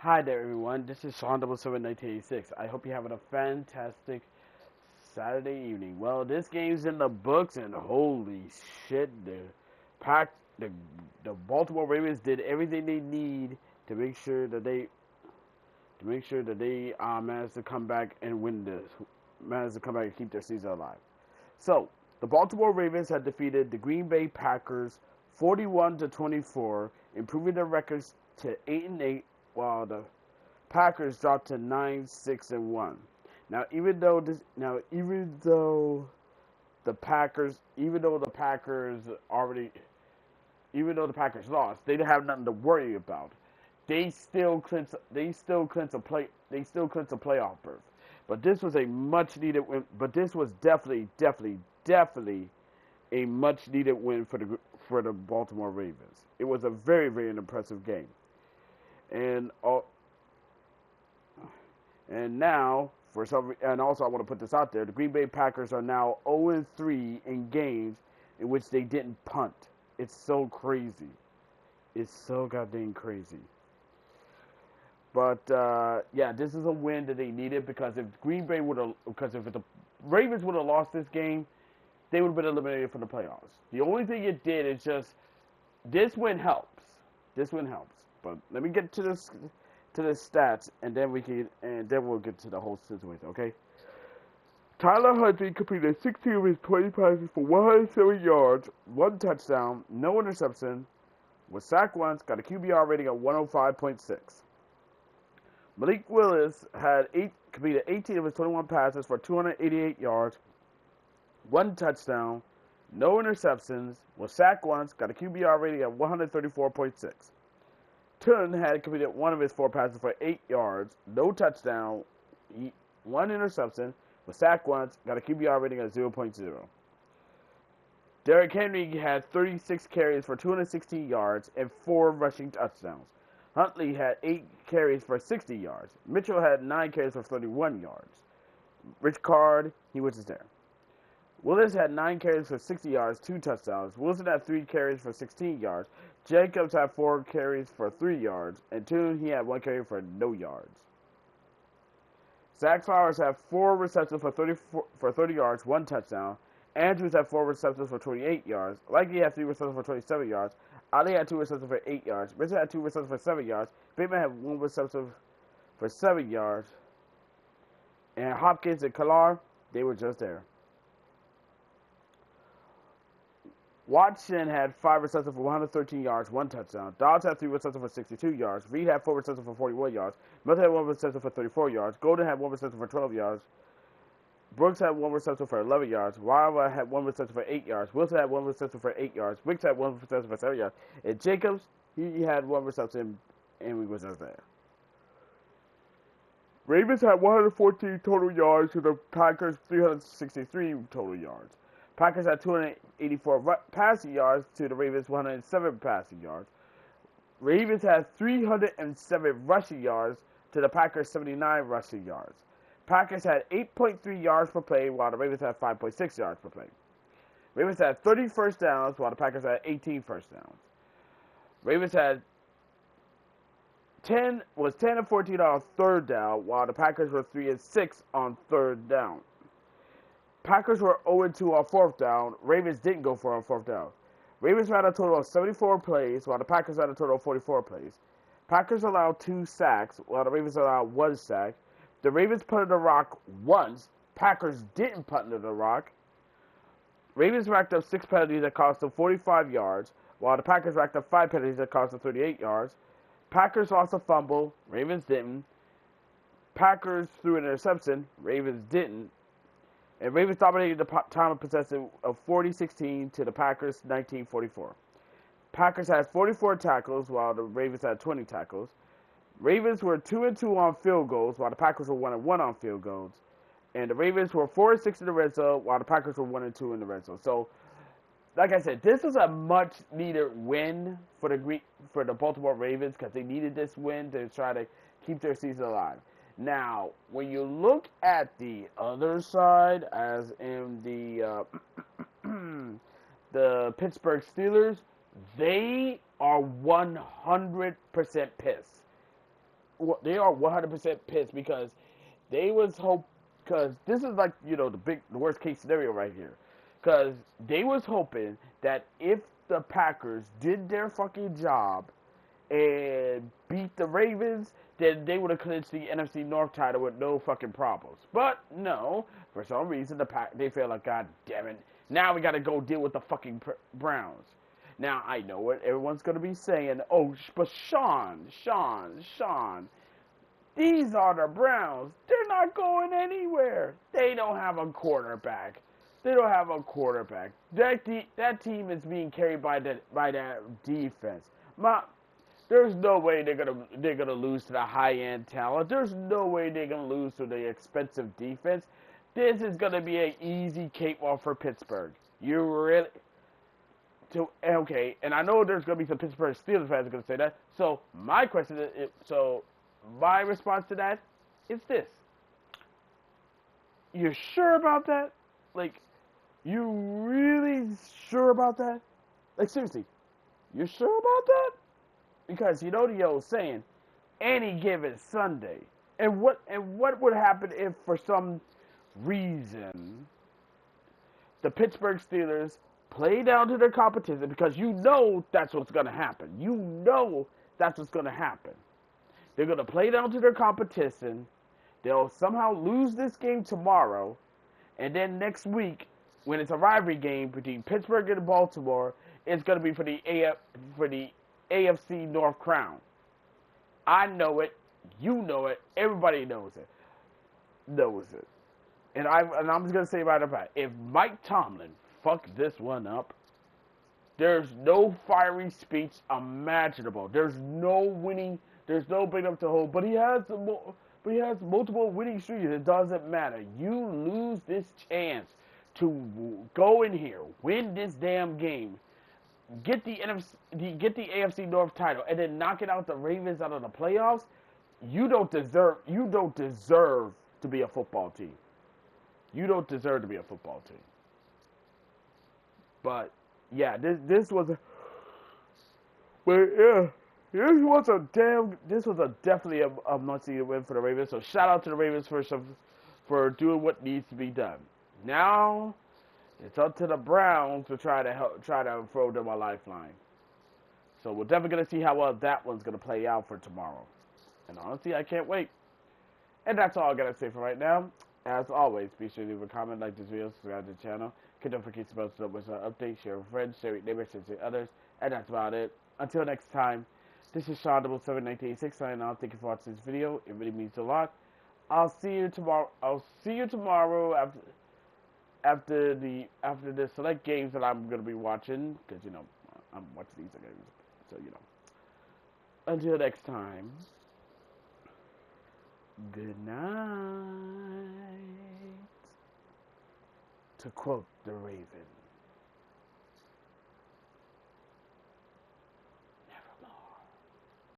Hi there, everyone. This is Sean 71986. I hope you're having a fantastic Saturday evening. Well, this game's in the books, and holy shit, pack the the Baltimore Ravens did everything they need to make sure that they managed to come back and managed to come back and keep their season alive. So the Baltimore Ravens had defeated the Green Bay Packers 41-24, improving their records to 8-8, while the Packers dropped to 9-6-1. Now, even though the Packers, even though the Packers lost, they didn't have nothing to worry about. They still clinched a playoff berth. But this was a much needed win. But this was definitely a much needed win for the Baltimore Ravens. It was a very, very impressive game. And and now, and also I want to put this out there: the Green Bay Packers are now 0-3 in games in which they didn't punt. It's so crazy. It's so goddamn crazy. But yeah, this is a win that they needed because if the Ravens would have lost this game, they would have been eliminated from the playoffs. The only thing it did is just this win helps. This win helps. But let me get to the stats, and then we'll get to the whole situation. Okay. Tyler Huntley completed 16 of his 20 passes for 107 yards, one touchdown, no interception, was sacked once, got a QBR rating of 105.6. Malik Willis completed 18 of his 21 passes for 288 yards, one touchdown, no interceptions, was sacked once, got a QBR rating of 134.6. Tun had completed one of his 4 passes for 8 yards, no touchdown, one interception, was sacked once, got a QBR rating of 0.0. Derrick Henry had 36 carries for 216 yards and 4 rushing touchdowns. Huntley had 8 carries for 60 yards. Mitchell had 9 carries for 31 yards. Rich Card, he was just there. Willis had 9 carries for 60 yards, 2 touchdowns. Wilson had 3 carries for 16 yards. Jacobs had 4 carries for 3 yards. And Toon, he had 1 carry for no yards. Zach Flowers had 4 receptions for 30 yards, 1 touchdown. Andrews had 4 receptions for 28 yards. Likely had 3 receptions for 27 yards. Ali had 2 receptions for 8 yards. Richard had 2 receptions for 7 yards. Bateman had 1 reception for 7 yards. And Hopkins and Kalar, they were just there. Watson had 5 receptions for 113 yards, 1 touchdown. Dodds had 3 receptions for 62 yards. Reed had 4 receptions for 41 yards. Milton had 1 reception for 34 yards. Golden had 1 reception for 12 yards. Brooks had 1 reception for 11 yards. Wilder had 1 reception for 8 yards. Wilson had 1 reception for 8 yards. Wicks had 1 reception for 7 yards. And Jacobs, he had 1 reception, and we was just there. Ravens had 114 total yards to the Packers 363 total yards. Packers had 284 passing yards to the Ravens 107 passing yards. Ravens had 307 rushing yards to the Packers 79 rushing yards. Packers had 8.3 yards per play, while the Ravens had 5.6 yards per play. Ravens had 30 first downs, while the Packers had 18 first downs. Ravens had 10 and 14 on third down, while the Packers were 3 and 6 on third down. Packers were 0-2 on fourth down. Ravens didn't go for it on fourth down. Ravens ran a total of 74 plays, while the Packers ran a total of 44 plays. Packers allowed 2 sacks, while the Ravens allowed 1 sack. The Ravens punted the rock once. Packers didn't punt the rock. Ravens racked up 6 penalties that cost them 45 yards, while the Packers racked up 5 penalties that cost them 38 yards. Packers lost a fumble. Ravens didn't. Packers threw an interception. Ravens didn't. And Ravens dominated the time of possession of 40-16 to the Packers 19-44. Packers had 44 tackles, while the Ravens had 20 tackles. Ravens were 2-2 on field goals, while the Packers were 1-1 on field goals. And the Ravens were 4-6 in the red zone, while the Packers were 1-2 in the red zone. So, like I said, this was a much-needed win for the Baltimore Ravens, because they needed this win to try to keep their season alive. Now, when you look at the other side, as in the the Pittsburgh Steelers, they are 100% pissed. they are 100% pissed because they was because this is like the worst case scenario right here, because they was hoping that if the Packers did their fucking job and beat the Ravens, then they would have clinched the NFC North title with no fucking problems. But no, for some reason they feel like, God damn it, now we got to go deal with the fucking Browns. Now I know what everyone's gonna be saying. Oh, but Sean, these are the Browns. They're not going anywhere. They don't have a quarterback. That team is being carried by that defense. There's no way they're gonna lose to the high end talent. There's no way they're gonna lose to the expensive defense. This is gonna be an easy cakewalk for Pittsburgh. You really okay? And I know there's gonna be some Pittsburgh Steelers fans gonna say that. So my question is, my response to that is this: you're sure about that? Like, you really sure about that? Like, seriously, you're sure about that? Because the old saying, any given Sunday. And what would happen if for some reason the Pittsburgh Steelers play down to their competition? Because that's what's going to happen. That's what's going to happen. They're going to play down to their competition. They'll somehow lose this game tomorrow. And then next week, when it's a rivalry game between Pittsburgh and Baltimore, it's going to be for the AFC North crown. I know it. You know it. Everybody knows it. And I'm just going to say right about it. If Mike Tomlin fucked this one up, there's no fiery speech imaginable. There's no winning. There's no big enough to hold. But he has multiple winning streaks. It doesn't matter. You lose this chance to go in here, win this damn game, get the AFC North title, and then knocking out the Ravens out of the playoffs. You don't deserve to be a football team. You don't deserve to be a football team. But yeah, this was definitely a must-see win for the Ravens. So shout out to the Ravens for doing what needs to be done. Now it's up to the Browns to try to throw them a lifeline. So we're definitely gonna see how well that one's gonna play out for tomorrow. And honestly, I can't wait. And that's all I gotta say for right now. As always, be sure to leave a comment, like this video, subscribe to the channel. Don't forget to subscribe with an update, share with friends, share with neighbors, share with others. And that's about it. Until next time, this is Sean 71986 signing out. Thank you for watching this video. It really means a lot. I'll see you tomorrow. After the select games that I'm gonna be watching, because I'm watching these games. So until next time. Good night. To quote the Raven.